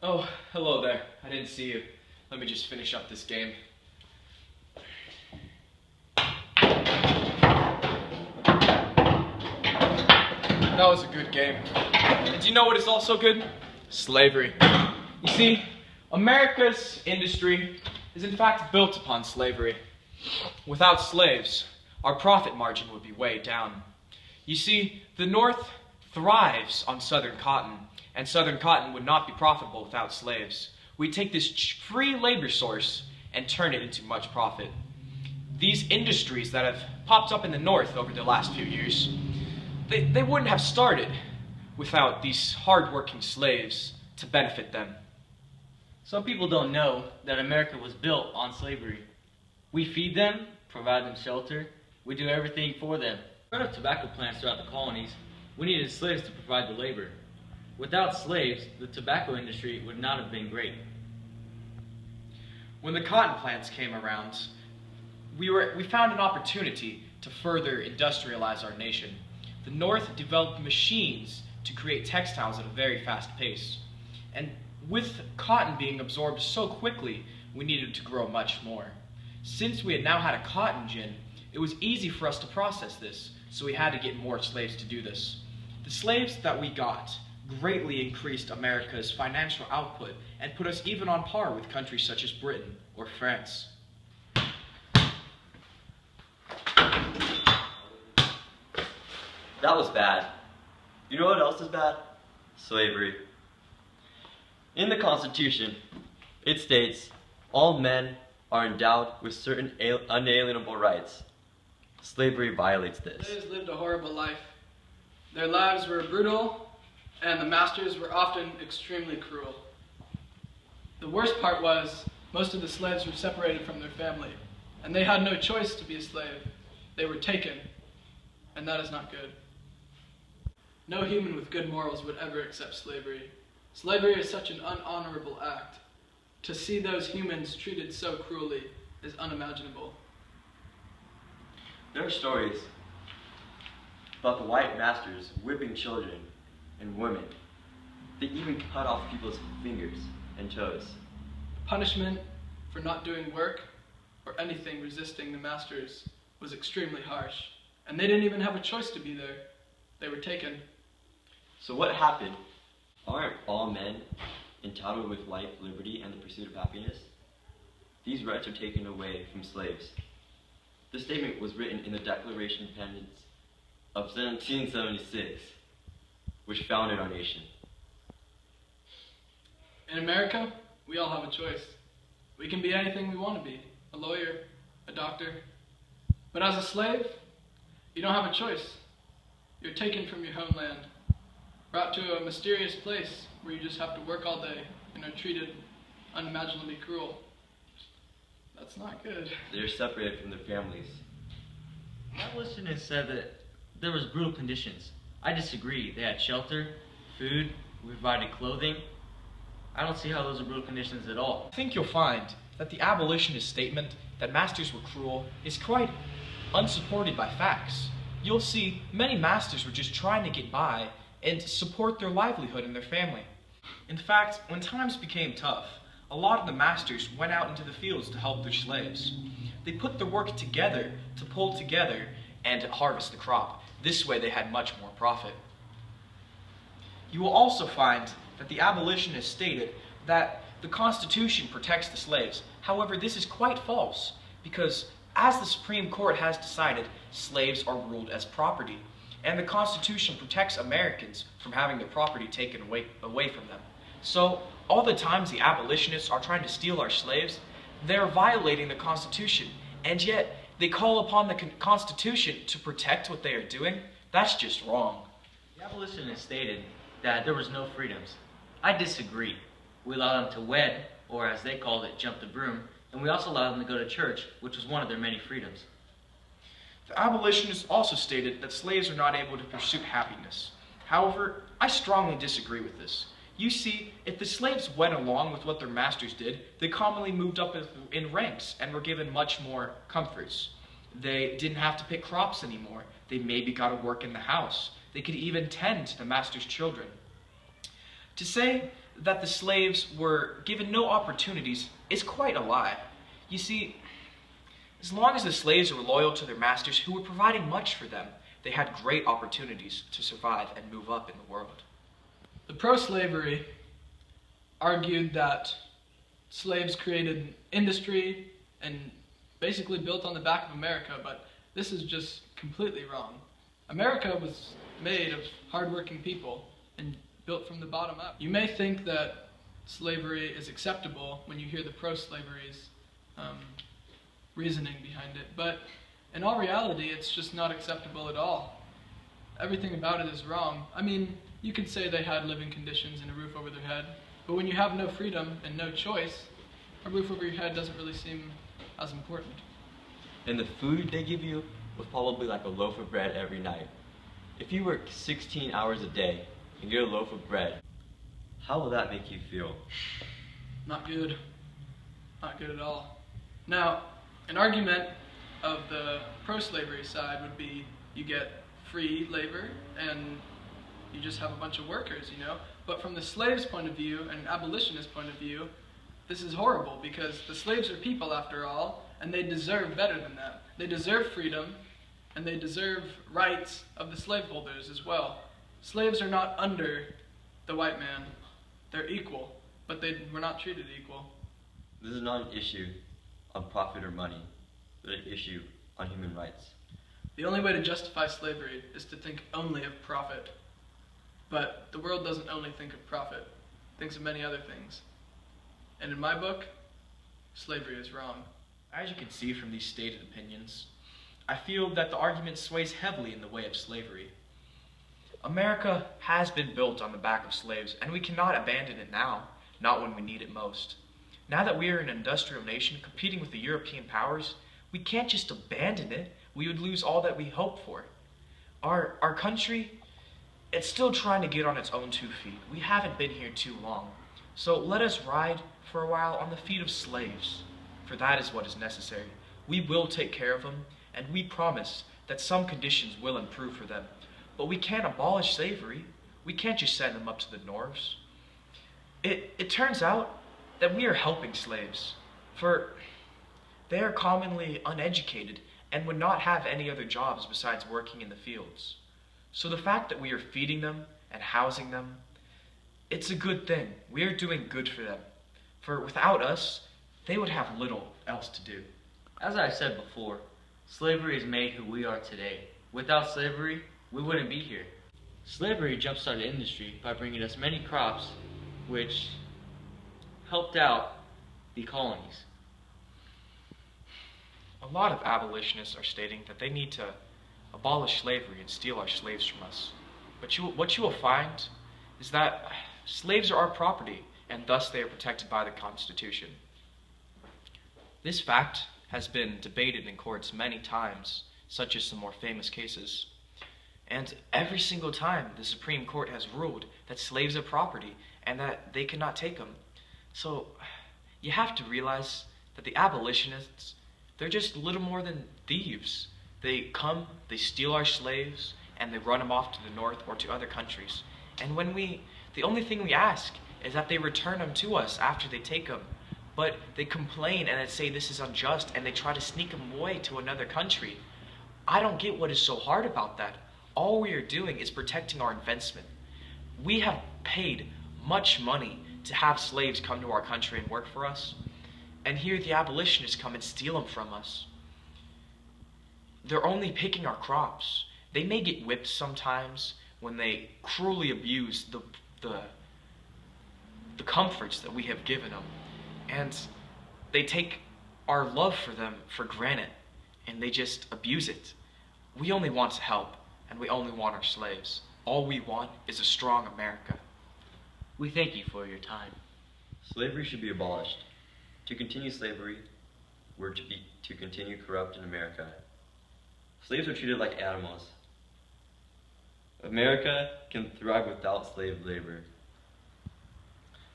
Oh, hello there. I didn't see you. Let me just finish up this game. That was a good game. And do you know what is also good? Slavery. You see, America's industry is in fact built upon slavery. Without slaves, our profit margin would be way down. You see, the North thrives on Southern cotton, and Southern cotton would not be profitable without slaves. We take this free labor source and turn it into much profit. These industries that have popped up in the North over the last few years, they wouldn't have started without these hard-working slaves to benefit them. Some people don't know that America was built on slavery. We feed them, provide them shelter, we do everything for them. Instead of tobacco plants throughout the colonies, we needed slaves to provide the labor. Without slaves, the tobacco industry would not have been great. When the cotton plants came around, we found an opportunity to further industrialize our nation. The North developed machines to create textiles at a very fast pace. And with cotton being absorbed so quickly, we needed to grow much more. Since we had now had a cotton gin, it was easy for us to process this, so we had to get more slaves to do this. The slaves that we got greatly increased America's financial output and put us even on par with countries such as Britain or France. That was bad. You know what else is bad? Slavery. In the Constitution, it states, all men are endowed with certain unalienable rights. Slavery violates this. Slaves lived a horrible life. Their lives were brutal, and the masters were often extremely cruel. The worst part was, most of the slaves were separated from their family, and they had no choice to be a slave. They were taken, and that is not good. No human with good morals would ever accept slavery. Slavery is such an unhonorable act. To see those humans treated so cruelly is unimaginable. There are stories about the white masters whipping children and women. They even cut off people's fingers and toes. Punishment for not doing work or anything resisting the masters was extremely harsh, and they didn't even have a choice to be there. They were taken. So what happened? Aren't all men entitled with life, liberty, and the pursuit of happiness? These rights are taken away from slaves. This statement was written in the Declaration of Independence of 1776, which founded our nation. In America, we all have a choice. We can be anything we want to be, a lawyer, a doctor. But as a slave, you don't have a choice. You're taken from your homeland, brought to a mysterious place where you just have to work all day and are treated unimaginably cruel. That's not good. They're separated from their families. Abolitionists said that there was brutal conditions. I disagree. They had shelter, food, we provided clothing. I don't see how those are brutal conditions at all. I think you'll find that the abolitionist statement that masters were cruel is quite unsupported by facts. You'll see many masters were just trying to get by and support their livelihood and their family. In fact, when times became tough, a lot of the masters went out into the fields to help their slaves. They put their work together to pull together and harvest the crop. This way they had much more profit. You will also find that the abolitionists stated that the Constitution protects the slaves. However, this is quite false, because as the Supreme Court has decided, slaves are ruled as property, and the Constitution protects Americans from having their property taken away from them. So, all the times the abolitionists are trying to steal our slaves, they're violating the Constitution, and yet they call upon the Constitution to protect what they are doing. That's just wrong. The abolitionists stated that there was no freedoms. I disagree. We allowed them to wed, or as they called it, jump the broom, and we also allowed them to go to church, which was one of their many freedoms. The abolitionists also stated that slaves are not able to pursue happiness. However, I strongly disagree with this. You see, if the slaves went along with what their masters did, they commonly moved up in ranks and were given much more comforts. They didn't have to pick crops anymore. They maybe got to work in the house. They could even tend to the master's children. To say that the slaves were given no opportunities is quite a lie. You see, as long as the slaves were loyal to their masters who were providing much for them, they had great opportunities to survive and move up in the world. The pro-slavery argued that slaves created industry and basically built on the back of America, but this is just completely wrong. America was made of hardworking people and built from the bottom up. You may think that slavery is acceptable when you hear the pro-slavery's reasoning behind it, but in all reality, it's just not acceptable at all. Everything about it is wrong. I mean, you could say they had living conditions and a roof over their head, but when you have no freedom and no choice, a roof over your head doesn't really seem as important. And the food they give you was probably like a loaf of bread every night. If you work 16 hours a day and get a loaf of bread, how will that make you feel? Not good. Not good at all. Now, an argument of the pro-slavery side would be you get free labor and you just have a bunch of workers, you know? But from the slave's point of view and an abolitionist point of view, this is horrible because the slaves are people after all, and they deserve better than that. They deserve freedom, and they deserve rights of the slaveholders as well. Slaves are not under the white man. They're equal, but they were not treated equal. This is not an issue on profit or money, but an issue on human rights. The only way to justify slavery is to think only of profit. But the world doesn't only think of profit, it thinks of many other things. And in my book, slavery is wrong. As you can see from these stated opinions, I feel that the argument sways heavily in the way of slavery. America has been built on the back of slaves, and we cannot abandon it now, not when we need it most. Now that we are an industrial nation competing with the European powers, we can't just abandon it. We would lose all that we hope for. Our country, it's still trying to get on its own 2 feet. We haven't been here too long. So let us ride for a while on the feet of slaves, for that is what is necessary. We will take care of them, and we promise that some conditions will improve for them. But we can't abolish slavery. We can't just send them up to the Norths. It turns out that we are helping slaves, for they are commonly uneducated and would not have any other jobs besides working in the fields. So the fact that we are feeding them and housing them, it's a good thing. We are doing good for them. For without us, they would have little else to do. As I said before, slavery has made who we are today. Without slavery, we wouldn't be here. Slavery jump-started industry by bringing us many crops, which helped out the colonies. A lot of abolitionists are stating that they need to abolish slavery and steal our slaves from us. But what you will find is that slaves are our property, and thus they are protected by the Constitution. This fact has been debated in courts many times, such as some more famous cases. And every single time the Supreme Court has ruled that slaves are property and that they cannot take them. So you have to realize that the abolitionists, they're just little more than thieves. They come, they steal our slaves, and they run them off to the North or to other countries. And the only thing we ask is that they return them to us after they take them. But they complain and they say this is unjust, and they try to sneak them away to another country. I don't get what is so hard about that. All we are doing is protecting our investment. We have paid much money to have slaves come to our country and work for us. And here the abolitionists come and steal them from us. They're only picking our crops. They may get whipped sometimes when they cruelly abuse the comforts that we have given them. And they take our love for them for granted, and they just abuse it. We only want to help, and we only want our slaves. All we want is a strong America. We thank you for your time. Slavery should be abolished. To continue slavery were to continue corrupt in America. Slaves are treated like animals. America can thrive without slave labor.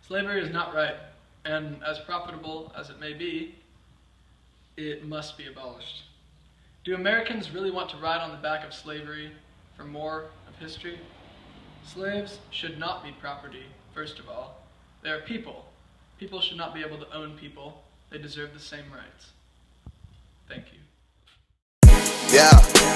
Slavery is not right, and as profitable as it may be, it must be abolished. Do Americans really want to ride on the back of slavery for more of history? Slaves should not be property, first of all. They are people. People should not be able to own people. They deserve the same rights. Thank you. Yeah.